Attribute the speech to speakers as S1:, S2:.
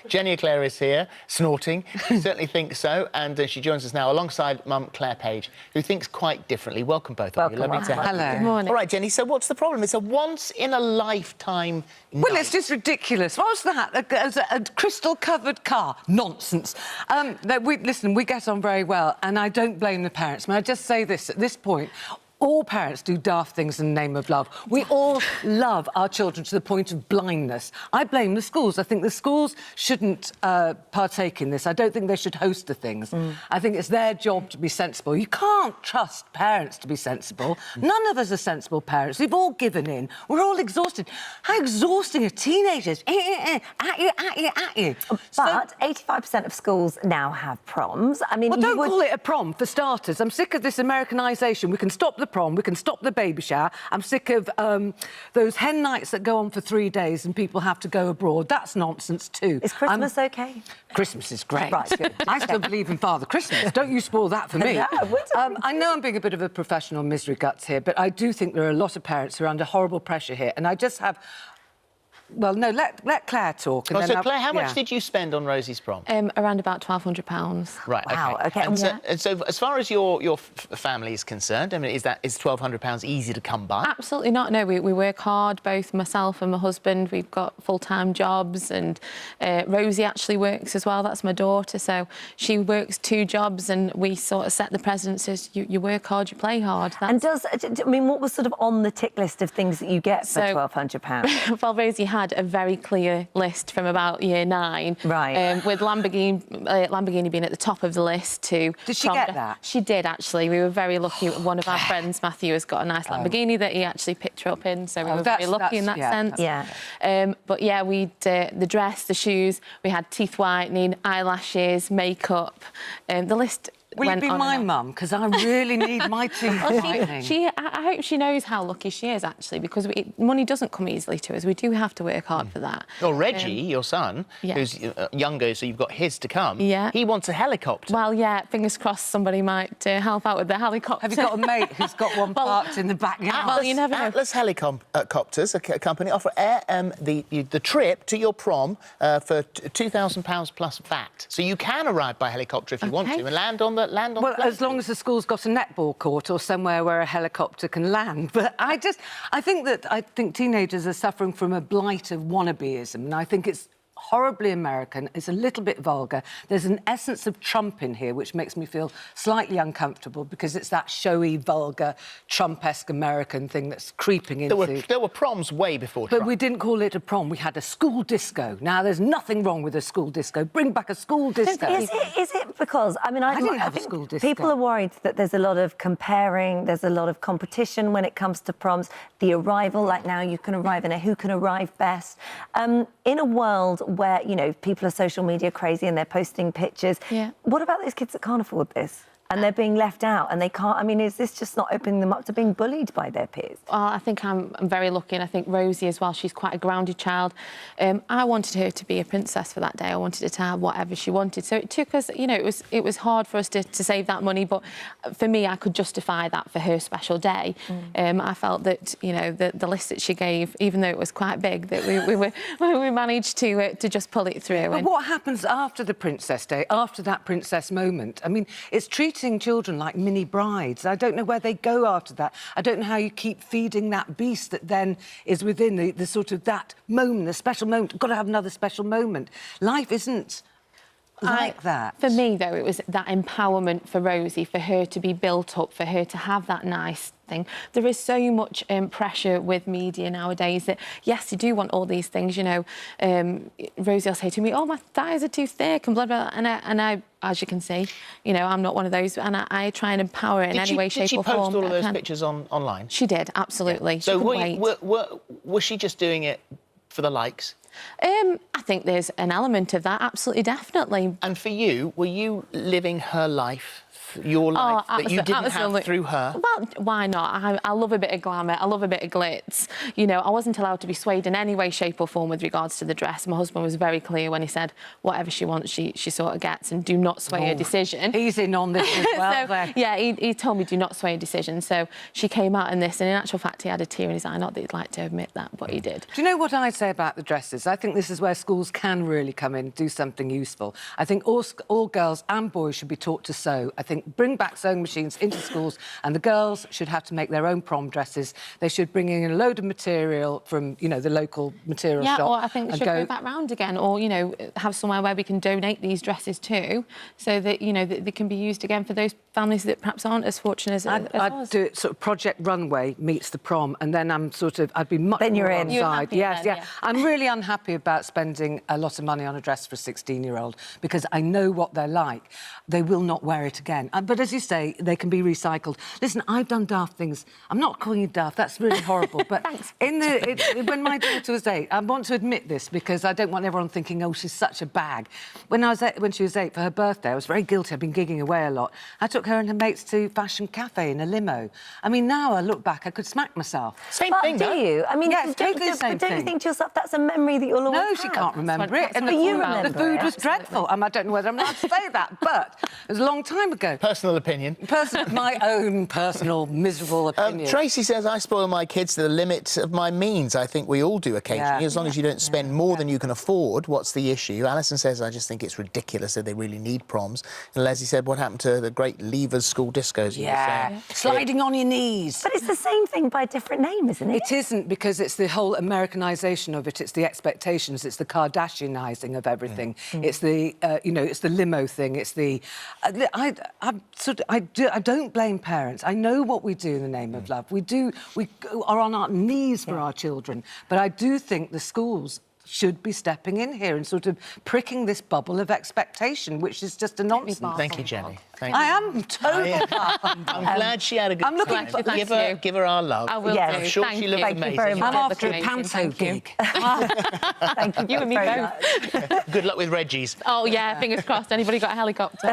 S1: Jenny Eclair is here, snorting. I certainly think so. And she joins us now alongside Mum Clare Page, who thinks quite differently. Welcome, both of you. Lovely to have you.
S2: Hello. Good morning.
S1: All right, Jenny, so what's the problem? It's a once-in-a-lifetime night.
S2: Well, it's just ridiculous. What's that? A crystal-covered car? Nonsense. Listen, we get on very well, and I don't blame the parents. May I just say this, at this point, all parents do daft things in the name of love. We all love our children to the point of blindness. I blame the schools. I think the schools shouldn't partake in this. I don't think they should host the things. I think it's their job to be sensible. You can't trust parents to be sensible. None of us are sensible parents. We've all given in. We're all exhausted. How exhausting are teenagers? At you.
S3: But 85% of schools now have proms. I mean,
S2: well, don't call it a prom, for starters. I'm sick of this Americanisation. We can stop the prom, we can stop the baby shower. I'm sick of those hen nights that go on for 3 days and people have to go abroad. That's nonsense too.
S3: Is Christmas OK?
S2: Christmas is great.
S3: Right, good.
S2: I still believe in Father Christmas. Don't you spoil that for me.
S3: Yeah,
S2: I know I'm being a bit of a professional misery guts here, but I do think there are a lot of parents who are under horrible pressure here, and I just have... Well, no, let Claire talk. And
S1: so, Claire, how much did you spend on Rosie's prom?
S4: Around about £1,200.
S1: Right,
S3: wow, OK.
S1: And so, as far as your family is concerned, I mean, is £1,200 easy to come by?
S4: Absolutely not, no. We work hard, both myself and my husband. We've got full-time jobs, and Rosie actually works as well. That's my daughter, so she works 2 jobs, and we sort of set the precedence as you work hard, you play hard.
S3: And I mean, what was sort of on the tick list of things that you get for £1,200?
S4: Well, Rosie had a very clear list from about year 9.
S3: Right.
S4: With Lamborghini being at the top of the list too.
S2: Did she get that?
S4: She did, actually. We were very lucky. One of our friends, Matthew, has got a nice Lamborghini that he actually picked her up in, so we were very lucky in that sense.
S3: Yeah.
S4: But yeah, the dress, the shoes, we had teeth whitening, eyelashes, makeup, the list.
S2: Will you be my mum? Because I really need my teeth whitening.
S4: I hope she knows how lucky she is, actually, because money doesn't come easily to us. We do have to work hard for that.
S1: Well, Reggie, your son, who's younger, so you've got his to come, he wants a helicopter.
S4: Well, yeah, fingers crossed somebody might help out with the helicopter.
S2: Have you got a mate who's got one parked in the backyard?
S4: Well, you never know.
S1: Atlas Helicopters, a company, offer the trip to your prom for £2,000 plus VAT. So you can arrive by helicopter if you want to and land on the
S2: Well, as long as the school's got a netball court or somewhere where a helicopter can land. But I think teenagers are suffering from a blight of wannabeism, and I think it's horribly American. It's a little bit vulgar. There's an essence of Trump in here, which makes me feel slightly uncomfortable because it's that showy, vulgar, Trump-esque American thing that's creeping into...
S1: There were proms way before Trump.
S2: But we didn't call it a prom. We had a school disco. Now, there's nothing wrong with a school disco. Bring back a school disco.
S3: Is it because... I mean, I
S2: didn't have a school disco.
S3: People are worried that there's a lot of comparing, there's a lot of competition when it comes to proms. The arrival, like now, you can arrive in who can arrive best. In a world where, you know, people are social media crazy and they're posting pictures.
S4: Yeah.
S3: What about those kids that can't afford this? And they're being left out and they can't... I mean, is this just not opening them up to being bullied by their peers?
S4: Well, I think I'm very lucky, and I think Rosie as well, she's quite a grounded child. I wanted her to be a princess for that day. I wanted her to have whatever she wanted. So it took us, you know, it was hard for us to save that money, but for me, I could justify that for her special day. I felt that, you know, the list that she gave, even though it was quite big, that we managed to just pull it through.
S2: But what happens after the Princess Day, after that princess moment? I mean, it's treating children like mini brides. I don't know where they go after that. I don't know how you keep feeding that beast that then is within the sort of that moment, the special moment. Got to have another special moment. Life isn't like that.
S4: For me, though, it was that empowerment for Rosie, for her to be built up, for her to have that nice thing. There is so much pressure with media nowadays that, yes, you do want all these things, you know. Rosie will say to me, oh, my thighs are too thick and blah, blah, and I as you can see, you know, I'm not one of those, and I try and empower her in any way, shape or form.
S1: Did she post all of those pictures online?
S4: She did, absolutely.
S1: So was she just doing it for the likes?
S4: I think there's an element of that, absolutely, definitely.
S1: And for you, were you living her life your life that you didn't have
S4: absolutely.
S1: through her?
S4: Well, why not? I love a bit of glamour. I love a bit of glitz. You know, I wasn't allowed to be swayed in any way, shape or form with regards to the dress. My husband was very clear when he said, whatever she wants, she sort of gets, and do not sway her decision.
S2: He's in on this as well.
S4: So, yeah, he told me do not sway a decision. So she came out in this, and in actual fact, he had a tear in his eye. Not that he'd like to admit that, but he did.
S2: Do you know what I'd say about the dresses? I think this is where schools can really come in and do something useful. I think all girls and boys should be taught to sew. I think bring back sewing machines into schools, and the girls should have to make their own prom dresses. They should bring in a load of material from, you know, the local material shop.
S4: Yeah, or I think it should go back round again, or, you know, have somewhere where we can donate these dresses to, so that, you know, that they can be used again for those families that perhaps aren't as fortunate as
S2: I'd
S4: us.
S2: do it sort of Project Runway meets the prom, and then I'd be much
S3: Then you're
S2: more
S3: in.
S2: on
S3: You're
S2: side.
S4: happy
S2: Yes,
S4: then,
S2: yeah.
S4: yeah.
S2: I'm really unhappy about spending a lot of money on a dress for a 16-year-old because I know what they're like. They will not wear it again. But as you say, they can be recycled. Listen, I've done daft things. I'm not calling you daft. That's really horrible. But when my daughter was 8, I want to admit this because I don't want everyone thinking, oh, she's such a bag. When she was 8 for her birthday, I was very guilty. I'd been gigging away a lot. I took her and her mates to Fashion Cafe in a limo. I mean, now I look back, I could smack myself.
S1: Same
S3: But
S1: thing,
S3: do
S1: though.
S3: you? I mean,
S2: Yeah, it's totally the same
S3: don't you
S2: thing.
S3: think to yourself that's a memory that you'll always
S2: No,
S3: have?
S2: she can't remember it. And
S4: But you
S2: the
S3: remember
S2: food
S3: it.
S2: was dreadful. I don't know whether I'm allowed to say that, but it was a long time ago.
S1: Personal opinion.
S2: My own personal miserable opinion.
S1: Tracy says, I spoil my kids to the limit of my means. I think we all do occasionally.
S2: Yeah.
S1: As long as you don't spend more than you can afford, what's the issue? Alison says, I just think it's ridiculous that they really need proms. And Leslie said, what happened to the great Levers school discos?
S2: Yeah, sliding on your knees.
S3: But it's the same thing by a different name, isn't it?
S2: It isn't, because it's the whole Americanisation of it. It's the expectations. It's the Kardashianising of everything. It's the, it's the limo thing. It's the... I don't blame parents. I know what we do in the name of love. We are on our knees for our children. But I do think the schools should be stepping in here and sort of pricking this bubble of expectation, which is just a nonsense.
S1: Thank you, Jenny. Thank you.
S2: I am totally...
S1: I'm glad she had a good
S2: I'm looking
S1: time.
S2: for-
S1: Give her our love.
S4: I will
S3: Yes.
S4: do.
S1: I'm sure
S4: Thank
S1: she looked
S4: you.
S1: amazing.
S3: very much.
S2: I'm after a
S4: Amazing,
S2: panto
S4: thank you.
S2: gig.
S3: Thank you.
S4: You and me
S3: very
S4: both.
S3: much.
S1: Good luck with Reggie's.
S4: Oh, yeah, fingers crossed. Anybody got a helicopter?